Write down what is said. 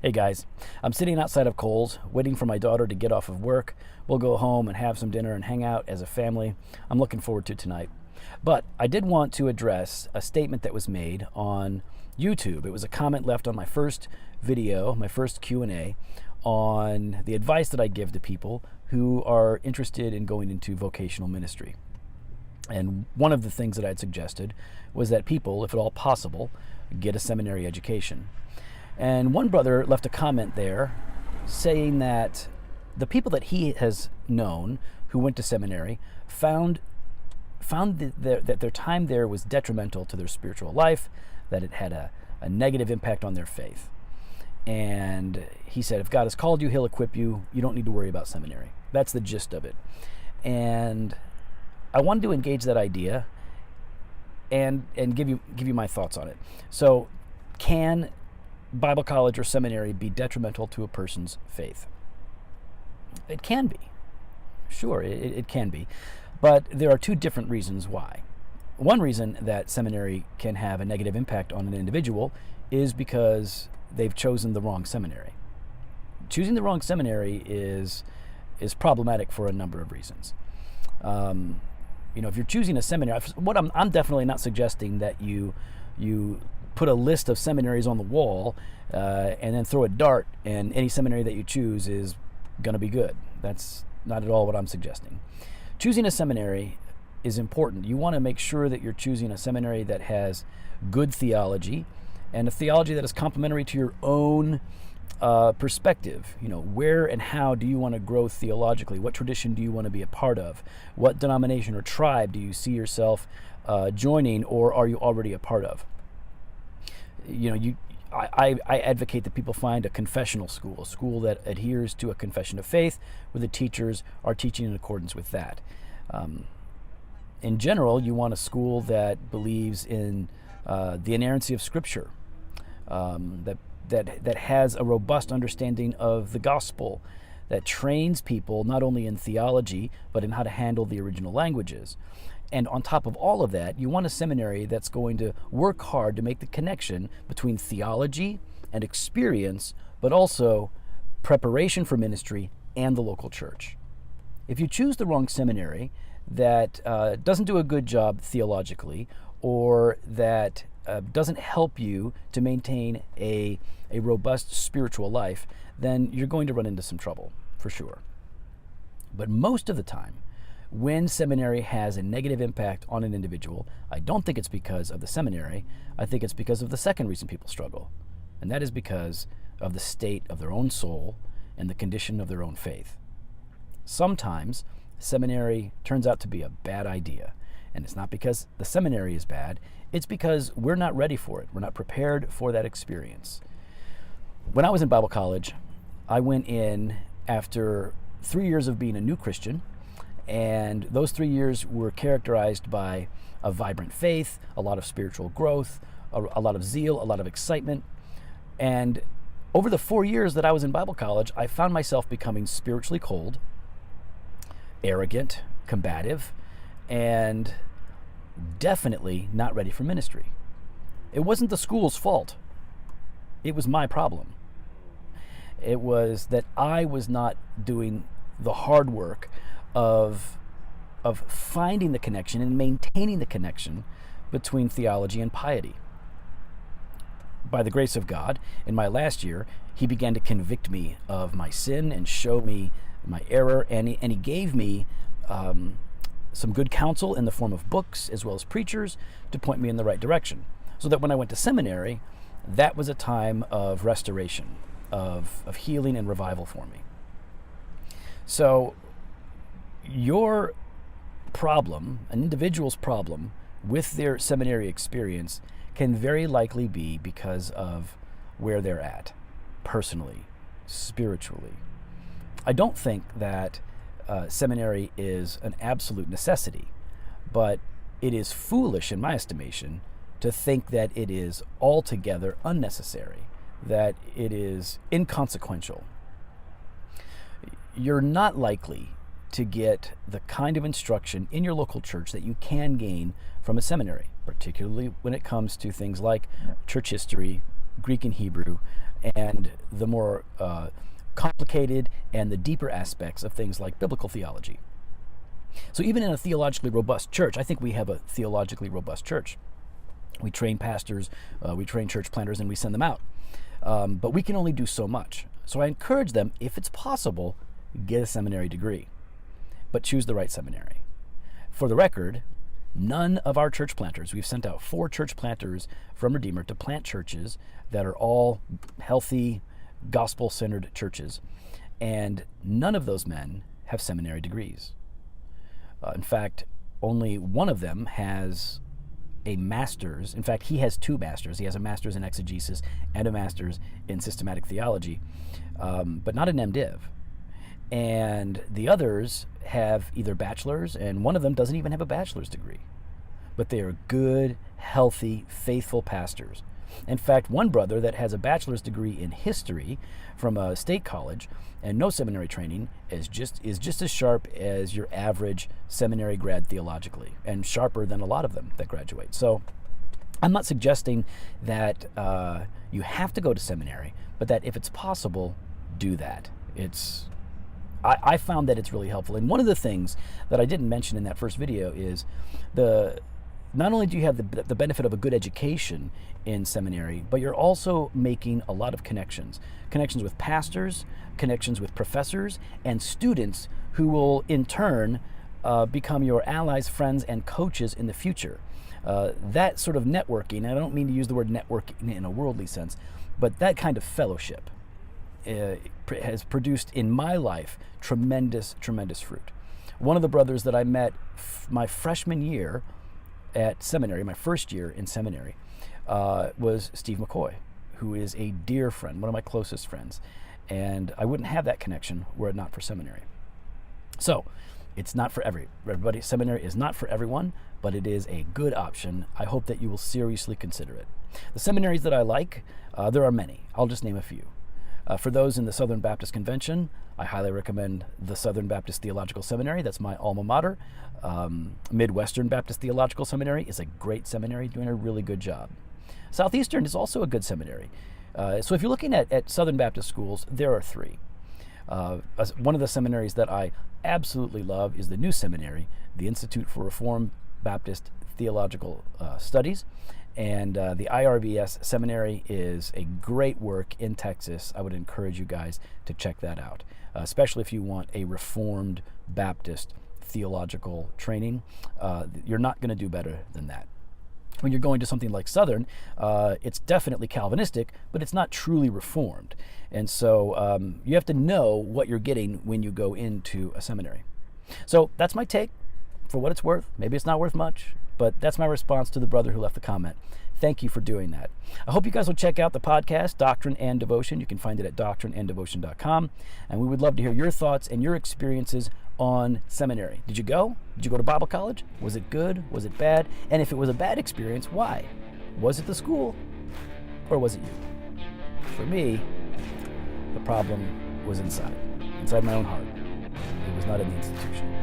Hey guys, I'm sitting outside of Kohl's waiting for my daughter to get off of work. We'll go home and have some dinner and hang out as a family. I'm looking forward to tonight. But I did want to address a statement that was made on YouTube. It was a comment left on my first video, my first Q&A, on the advice that I give to people who are interested in going into vocational ministry. And one of the things that I had suggested was that people, if at all possible, get a seminary education. And one brother left a comment there saying that the people that he has known who went to seminary found that their time there was detrimental to their spiritual life, that it had a negative impact on their faith. And he said, if God has called you, he'll equip you. You don't need to worry about seminary. That's the gist of it. And I wanted to engage that idea and give you my thoughts on it. So, can Bible college or seminary be detrimental to a person's faith? It can be. Sure, it can be. But there are two different reasons why. One reason that seminary can have a negative impact on an individual is because they've chosen the wrong seminary. Choosing the wrong seminary is problematic for a number of reasons. If you're choosing a seminary, I'm definitely not suggesting that you put a list of seminaries on the wall and then throw a dart, and any seminary that you choose is going to be good. That's not at all what I'm suggesting. Choosing a seminary is important. You want to make sure that you're choosing a seminary that has good theology, and a theology that is complementary to your own perspective. Where and how do you want to grow theologically? What tradition do you want to be a part of? What denomination or tribe do you see yourself joining, or are you already a part of? I advocate that people find a confessional school, a school that adheres to a confession of faith, where the teachers are teaching in accordance with that. In general, you want a school that believes in the inerrancy of Scripture, that has a robust understanding of the gospel, that trains people not only in theology, but in how to handle the original languages. And on top of all of that, you want a seminary that's going to work hard to make the connection between theology and experience, but also preparation for ministry and the local church. If you choose the wrong seminary that doesn't do a good job theologically, or that doesn't help you to maintain a robust spiritual life, then you're going to run into some trouble, for sure. But most of the time, when seminary has a negative impact on an individual, I don't think it's because of the seminary. I think it's because of the second reason people struggle, and that is because of the state of their own soul and the condition of their own faith. Sometimes seminary turns out to be a bad idea, and it's not because the seminary is bad, it's because we're not ready for it. We're not prepared for that experience. When I was in Bible college, I went in after 3 years of being a new Christian, and those 3 years were characterized by a vibrant faith, a lot of spiritual growth, a lot of zeal, a lot of excitement. And over the 4 years that I was in Bible college, I found myself becoming spiritually cold, arrogant, combative, and definitely not ready for ministry. It wasn't the school's fault. It was my problem. It was that I was not doing the hard work of finding the connection and maintaining the connection between theology and piety. By the grace of God, in my last year, he began to convict me of my sin and show me my error, and he gave me some good counsel in the form of books as well as preachers to point me in the right direction, so that when I went to seminary, that was a time of restoration, of healing and revival for me. So your problem, an individual's problem with their seminary experience, can very likely be because of where they're at, personally, spiritually. I don't think that seminary is an absolute necessity, but it is foolish, in my estimation, to think that it is altogether unnecessary, that it is inconsequential. You're not likely to get the kind of instruction in your local church that you can gain from a seminary, particularly when it comes to things like church history, Greek and Hebrew, and the more complicated and the deeper aspects of things like biblical theology. So even in a theologically robust church, I think we have a theologically robust church. We train pastors, we train church planters, and we send them out. But we can only do so much. So I encourage them, if it's possible, get a seminary degree, but choose the right seminary. For the record, none of our church planters, we've sent out 4 church planters from Redeemer to plant churches that are all healthy, gospel-centered churches, and none of those men have seminary degrees. In fact, only one of them has a master's. In fact, he has 2 masters. He has a master's in exegesis and a master's in systematic theology, but not an MDiv. And the others have either bachelor's, and one of them doesn't even have a bachelor's degree. But they are good, healthy, faithful pastors. In fact, one brother that has a bachelor's degree in history from a state college and no seminary training is just as sharp as your average seminary grad theologically, and sharper than a lot of them that graduate. So I'm not suggesting that you have to go to seminary, but that if it's possible, do that. I found that it's really helpful. And one of the things that I didn't mention in that first video is not only do you have the benefit of a good education in seminary, but you're also making a lot of connections with pastors, connections with professors, and students who will in turn become your allies, friends, and coaches in the future. That sort of networking, I don't mean to use the word networking in a worldly sense, but that kind of fellowship has produced in my life tremendous, tremendous fruit. One of the brothers that I met my freshman year at seminary, my first year in seminary, was Steve McCoy, who is a dear friend, one of my closest friends. And I wouldn't have that connection were it not for seminary. So it's not for everybody. Seminary is not for everyone, but it is a good option. I hope that you will seriously consider it. The seminaries that I like, there are many. I'll just name a few. For those in the Southern Baptist Convention, I highly recommend the Southern Baptist Theological Seminary. That's my alma mater. Midwestern Baptist Theological Seminary is a great seminary, doing a really good job. Southeastern is also a good seminary. So if you're looking at Southern Baptist schools, there are 3. One of the seminaries that I absolutely love is the New Seminary, the Institute for Reformed Baptist Theological Studies. And the IRBS Seminary is a great work in Texas. I would encourage you guys to check that out, especially if you want a Reformed Baptist theological training. You're not going to do better than that. When you're going to something like Southern, it's definitely Calvinistic, but it's not truly Reformed. And so you have to know what you're getting when you go into a seminary. So that's my take. For what it's worth, maybe it's not worth much, but that's my response to the brother who left the comment. Thank you for doing that. I hope you guys will check out the podcast, Doctrine and Devotion. You can find it at doctrineanddevotion.com. And we would love to hear your thoughts and your experiences on seminary. Did you go? Did you go to Bible college? Was it good? Was it bad? And if it was a bad experience, why? Was it the school or was it you? For me, the problem was inside my own heart. It was not in the institution.